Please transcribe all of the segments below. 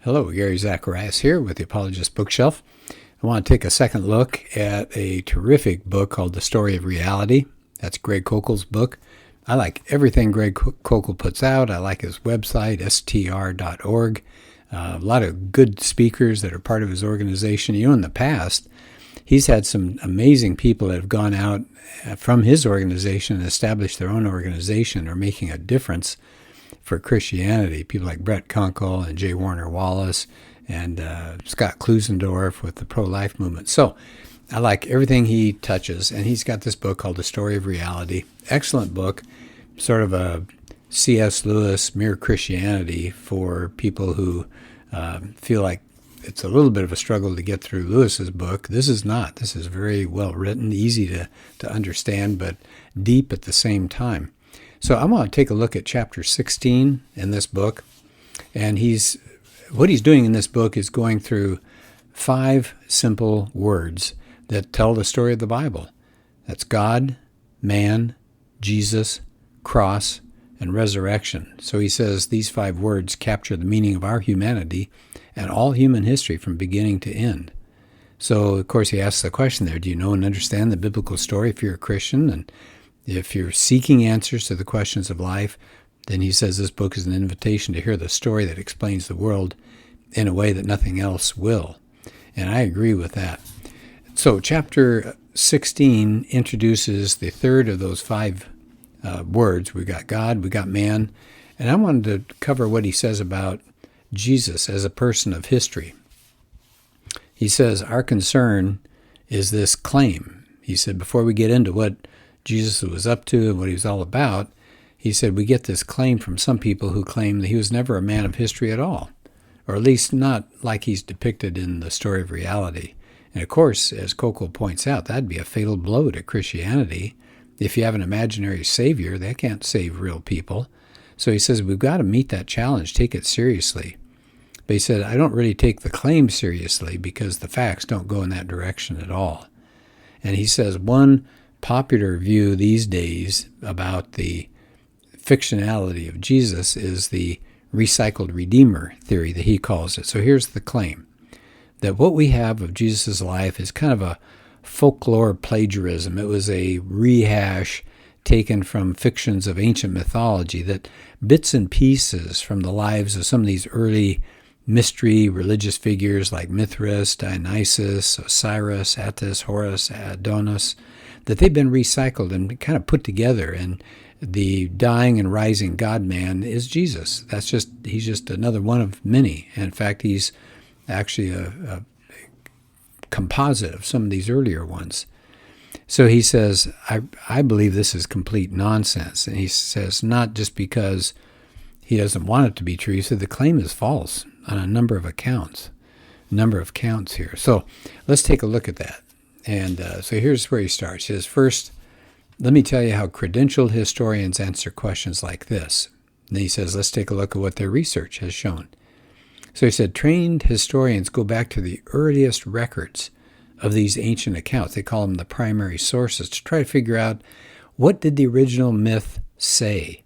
Hello, Gary Zacharias here with the Apologist bookshelf. I want to take a second look at a terrific book called The Story of Reality. That's Greg Koukl's book. I like everything Greg Koukl puts out. I like his website, str.org. A lot of good speakers that are part of his organization. In the past, he's had some amazing people that have gone out from his organization and established their own organization or making a difference for Christianity. People like Brett Koukl and J. Warner Wallace and Scott Klusendorf with the pro-life movement. So I like everything he touches, and he's got this book called The Story of Reality. Excellent book, sort of a C.S. Lewis Mere Christianity for people who feel like it's a little bit of a struggle to get through Lewis's book. This is not. This is very well written, easy to understand, but deep at the same time. So I want to take a look at chapter 16 in this book, and what he's doing in this book is going through 5 simple words that tell the story of the Bible. That's God, man, Jesus, cross, and resurrection. So he says these 5 words capture the meaning of our humanity and all human history from beginning to end. So, of course, he asks the question there, do you know and understand the biblical story if you're a Christian? And if you're seeking answers to the questions of life, then he says this book is an invitation to hear the story that explains the world in a way that nothing else will. And I agree with that. So chapter 16 introduces the third of those 5 words. We got God, we got man, and I wanted to cover what he says about Jesus as a person of history. He says, our concern is this claim. He said, before we get into what Jesus was up to and what he was all about, he said, we get this claim from some people who claim that he was never a man of history at all, or at least not like he's depicted in the story of reality. And of course, as Koukl points out, that'd be a fatal blow to Christianity. If you have an imaginary savior, that can't save real people. So he says, we've got to meet that challenge, take it seriously. But he said, I don't really take the claim seriously because the facts don't go in that direction at all. And he says, one popular view these days about the fictionality of Jesus is the recycled redeemer theory that he calls it. So here's the claim, that what we have of Jesus' life is kind of a folklore plagiarism. It was a rehash taken from fictions of ancient mythology, that bits and pieces from the lives of some of these early mystery religious figures like Mithras, Dionysus, Osiris, Attis, Horus, Adonis, that they've been recycled and kind of put together, and the dying and rising God-man is Jesus. He's just another one of many. And in fact, he's actually a composite of some of these earlier ones. So he says, I believe this is complete nonsense. And he says, not just because he doesn't want it to be true. He said the claim is false on a number of counts here. So let's take a look at that. And so here's where he starts. He says, first, let me tell you how credentialed historians answer questions like this. And then he says, let's take a look at what their research has shown. So he said, trained historians go back to the earliest records of these ancient accounts. They call them the primary sources, to try to figure out, what did the original myth say?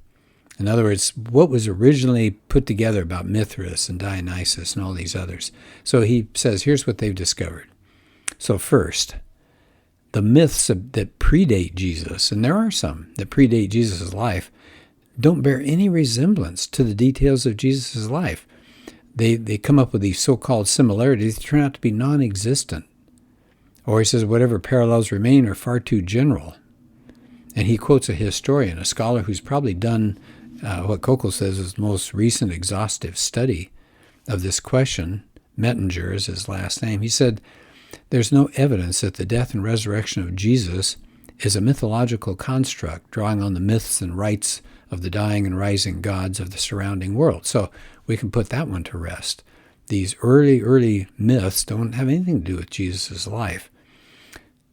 In other words, what was originally put together about Mithras and Dionysus and all these others? So he says, here's what they've discovered. So first, the myths that predate Jesus, and there are some that predate Jesus' life, don't bear any resemblance to the details of Jesus' life. They come up with these so-called similarities that turn out to be non-existent. Or he says whatever parallels remain are far too general. And he quotes a historian, a scholar who's probably done what Koukl says is the most recent exhaustive study of this question. Mettinger is his last name. He said, there's no evidence that the death and resurrection of Jesus is a mythological construct drawing on the myths and rites of the dying and rising gods of the surrounding world. So we can put that one to rest. These early myths don't have anything to do with Jesus' life.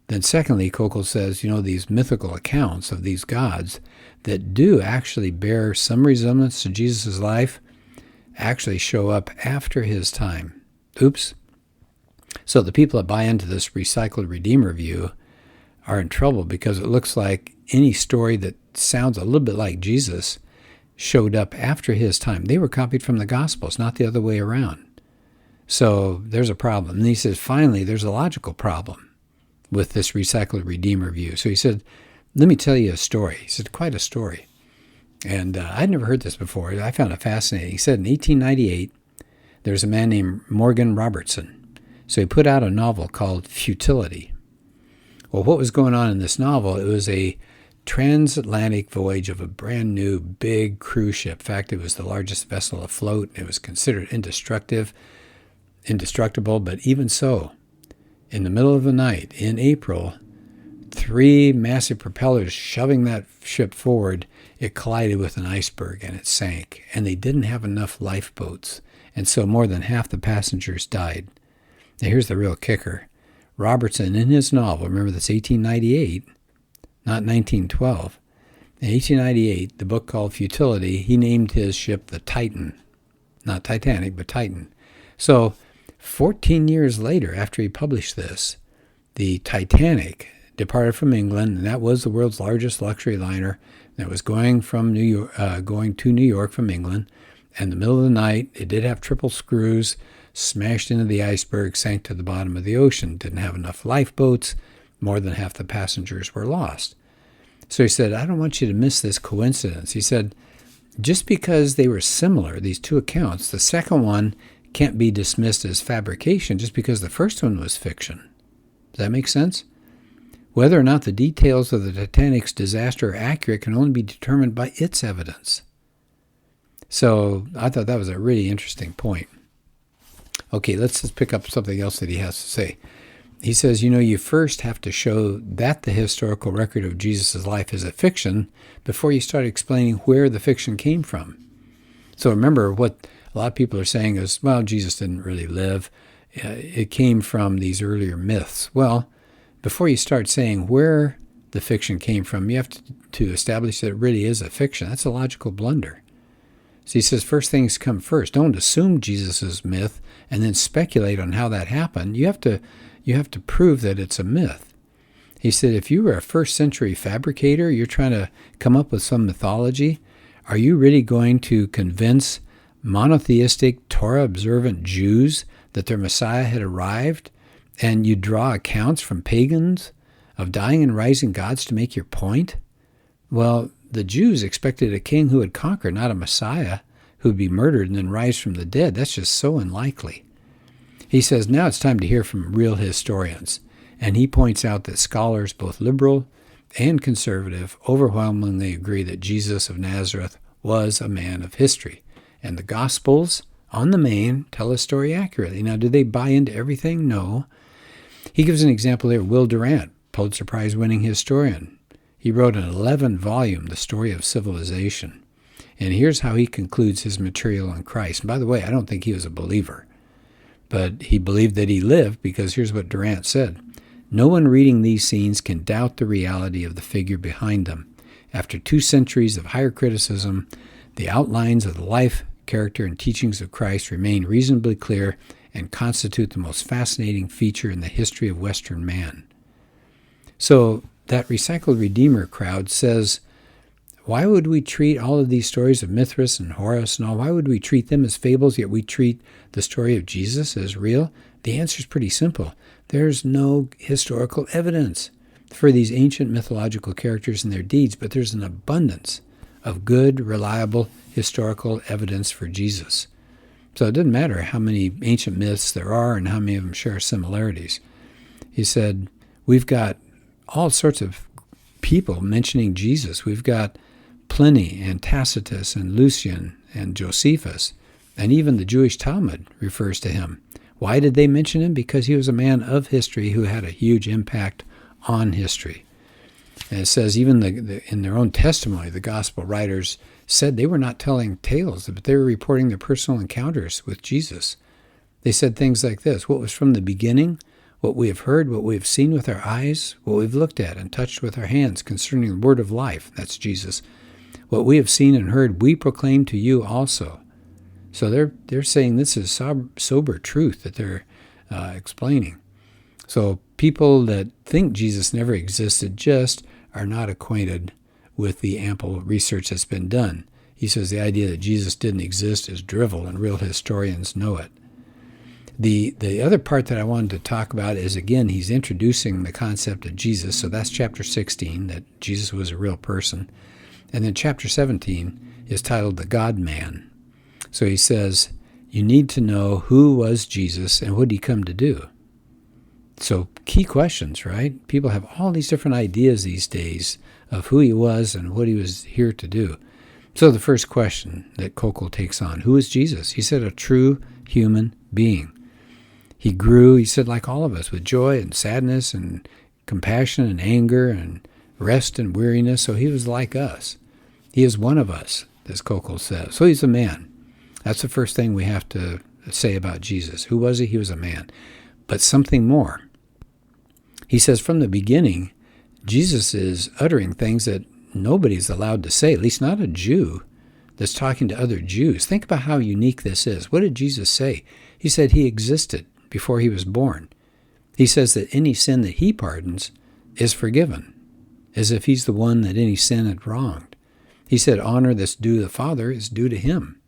Then secondly, Koukl says, these mythical accounts of these gods that do actually bear some resemblance to Jesus' life actually show up after his time. Oops. So the people that buy into this recycled redeemer view are in trouble because it looks like any story that sounds a little bit like Jesus showed up after his time. They were copied from the Gospels, not the other way around. So there's a problem. And he says, finally, there's a logical problem with this recycled Redeemer view. So he said, let me tell you a story. He said, quite a story. And I'd never heard this before. I found it fascinating. He said in 1898, there's a man named Morgan Robertson. So he put out a novel called Futility. Well, what was going on in this novel? It was a transatlantic voyage of a brand new big cruise ship. In fact, it was the largest vessel afloat. It was considered indestructible, but even so, in the middle of the night, in April, 3 massive propellers shoving that ship forward, it collided with an iceberg and it sank. And they didn't have enough lifeboats. And so more than half the passengers died. Now here's the real kicker. Robertson, in his novel, remember that's 1898, not 1912. In 1898, the book called Futility, he named his ship the Titan. Not Titanic, but Titan. So 14 years later, after he published this, the Titanic departed from England, and that was the world's largest luxury liner that was going to New York from England. And in the middle of the night, it did have triple screws, smashed into the iceberg, sank to the bottom of the ocean, didn't have enough lifeboats, more than half the passengers were lost. So he said, I don't want you to miss this coincidence. He said, just because they were similar, these two accounts, the second one can't be dismissed as fabrication just because the first one was fiction. Does that make sense? Whether or not the details of the Titanic's disaster are accurate can only be determined by its evidence. So I thought that was a really interesting point. Okay, let's just pick up something else that he has to say. He says, you first have to show that the historical record of Jesus' life is a fiction before you start explaining where the fiction came from. So remember, what a lot of people are saying is, well, Jesus didn't really live. It came from these earlier myths. Well, before you start saying where the fiction came from, you have to establish that it really is a fiction. That's a logical blunder. So he says, first things come first. Don't assume Jesus' myth and then speculate on how that happened. You have to prove that it's a myth. He said, if you were a first century fabricator, you're trying to come up with some mythology, are you really going to convince monotheistic, Torah-observant Jews that their Messiah had arrived, and you draw accounts from pagans of dying and rising gods to make your point? Well, the Jews expected a king who would conquer, not a Messiah who would be murdered and then rise from the dead. That's just so unlikely. He says, now it's time to hear from real historians. And he points out that scholars, both liberal and conservative, overwhelmingly agree that Jesus of Nazareth was a man of history. And the Gospels, on the main, tell his story accurately. Now, do they buy into everything? No. He gives an example here. Will Durant, Pulitzer Prize-winning historian. He wrote an 11-volume, The Story of Civilization. And here's how he concludes his material on Christ. And by the way, I don't think he was a believer. But he believed that he lived, because here's what Durant said. No one reading these scenes can doubt the reality of the figure behind them. After 2 centuries of higher criticism, the outlines of the life, character, and teachings of Christ remain reasonably clear and constitute the most fascinating feature in the history of Western man. So that recycled Redeemer crowd says, why would we treat all of these stories of Mithras and Horus and all, why would we treat them as fables, yet we treat the story of Jesus as real? The answer is pretty simple. There's no historical evidence for these ancient mythological characters and their deeds, but there's an abundance of good, reliable historical evidence for Jesus. So it doesn't matter how many ancient myths there are and how many of them share similarities. He said, we've got all sorts of people mentioning Jesus. We've got Pliny and Tacitus and Lucian and Josephus, and even the Jewish Talmud refers to him. Why did they mention him? Because he was a man of history who had a huge impact on history. And it says even in their own testimony, the gospel writers said they were not telling tales, but they were reporting their personal encounters with Jesus. They said things like this: what was from the beginning, what we have heard, what we have seen with our eyes, what we've looked at and touched with our hands concerning the word of life, that's Jesus. What we have seen and heard, we proclaim to you also. So they're saying this is sober truth that they're explaining. So people that think Jesus never existed just are not acquainted with the ample research that's been done. He says the idea that Jesus didn't exist is drivel, and real historians know it. The other part that I wanted to talk about is, again, he's introducing the concept of Jesus. So that's chapter 16, that Jesus was a real person. And then chapter 17 is titled The God-Man. So he says, you need to know who was Jesus and what did he come to do? So key questions, right? People have all these different ideas these days of who he was and what he was here to do. So the first question that Koukl takes on, who is Jesus? He said a true human being. He grew, he said, like all of us, with joy and sadness and compassion and anger and rest and weariness. So he was like us. He is one of us, as Koukl says. So he's a man. That's the first thing we have to say about Jesus. Who was he? He was a man. But something more. He says from the beginning, Jesus is uttering things that nobody's allowed to say, at least not a Jew that's talking to other Jews. Think about how unique this is. What did Jesus say? He said he existed before he was born. He says that any sin that he pardons is forgiven, as if he's the one that any sin had wronged. He said honor that's due the Father is due to him.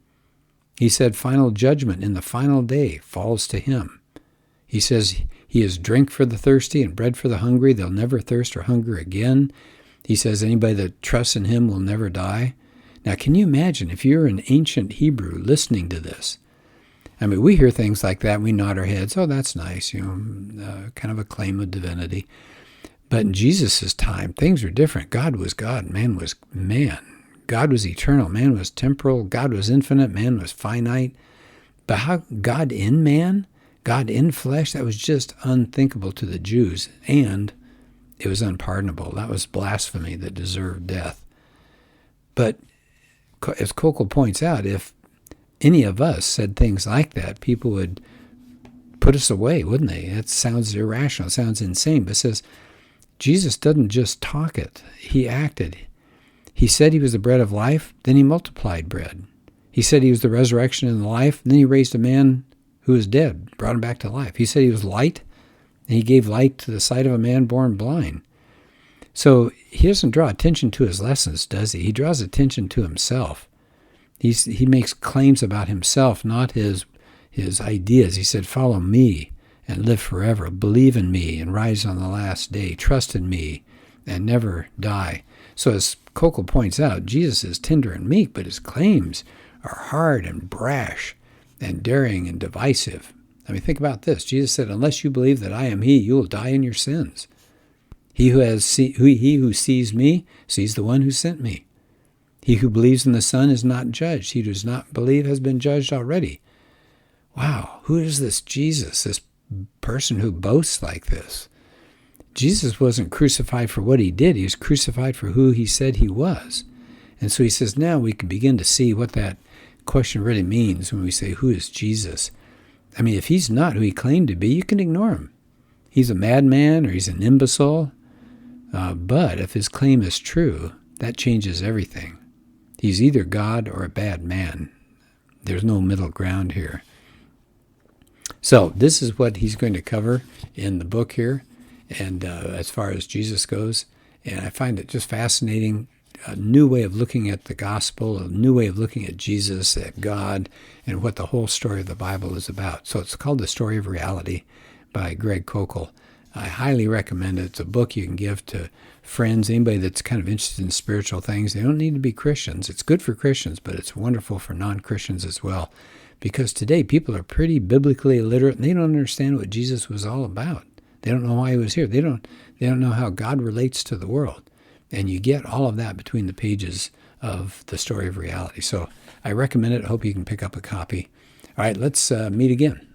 He said final judgment in the final day falls to him. He says he is drink for the thirsty and bread for the hungry. They'll never thirst or hunger again. He says anybody that trusts in him will never die. Now, can you imagine if you're an ancient Hebrew listening to this? I mean, we hear things like that, and we nod our heads, oh, that's nice, kind of a claim of divinity. But in Jesus' time, things were different. God was God, man was man. God was eternal, man was temporal, God was infinite, man was finite. But how God in man, God in flesh, that was just unthinkable to the Jews, and it was unpardonable. That was blasphemy that deserved death. But as Koukl points out, if any of us said things like that, people would put us away, wouldn't they? That sounds irrational. It sounds insane. But it says Jesus doesn't just talk it. He acted. He said he was the bread of life, then he multiplied bread. He said he was the resurrection and the life, and then he raised a man who was dead, brought him back to life. He said he was light, and he gave light to the sight of a man born blind. So he doesn't draw attention to his lessons, does he? He draws attention to himself. He makes claims about himself, not his ideas. He said, follow me and live forever. Believe in me and rise on the last day. Trust in me and never die. So as Koukl points out, Jesus is tender and meek, but his claims are hard and brash and daring and divisive. I mean, think about this. Jesus said, unless you believe that I am he, you will die in your sins. He who sees me sees the one who sent me. He who believes in the Son is not judged. He who does not believe has been judged already. Wow, who is this Jesus, this person who boasts like this? Jesus wasn't crucified for what he did. He was crucified for who he said he was. And so he says, now we can begin to see what that question really means when we say, who is Jesus? I mean, if he's not who he claimed to be, you can ignore him. He's a madman or he's an imbecile. But if his claim is true, that changes everything. He's either God or a bad man. There's no middle ground here. So this is what he's going to cover in the book here, and as far as Jesus goes. And I find it just fascinating, a new way of looking at the gospel, a new way of looking at Jesus, at God, and what the whole story of the Bible is about. So it's called The Story of Reality by Greg Koukl. I highly recommend it. It's a book you can give to friends, anybody that's kind of interested in spiritual things. They don't need to be Christians. It's good for Christians, but it's wonderful for non-Christians as well. Because today people are pretty biblically illiterate and they don't understand what Jesus was all about. They don't know why he was here. They don't know how God relates to the world. And you get all of that between the pages of The Story of Reality. So I recommend it. I hope you can pick up a copy. All right, let's meet again.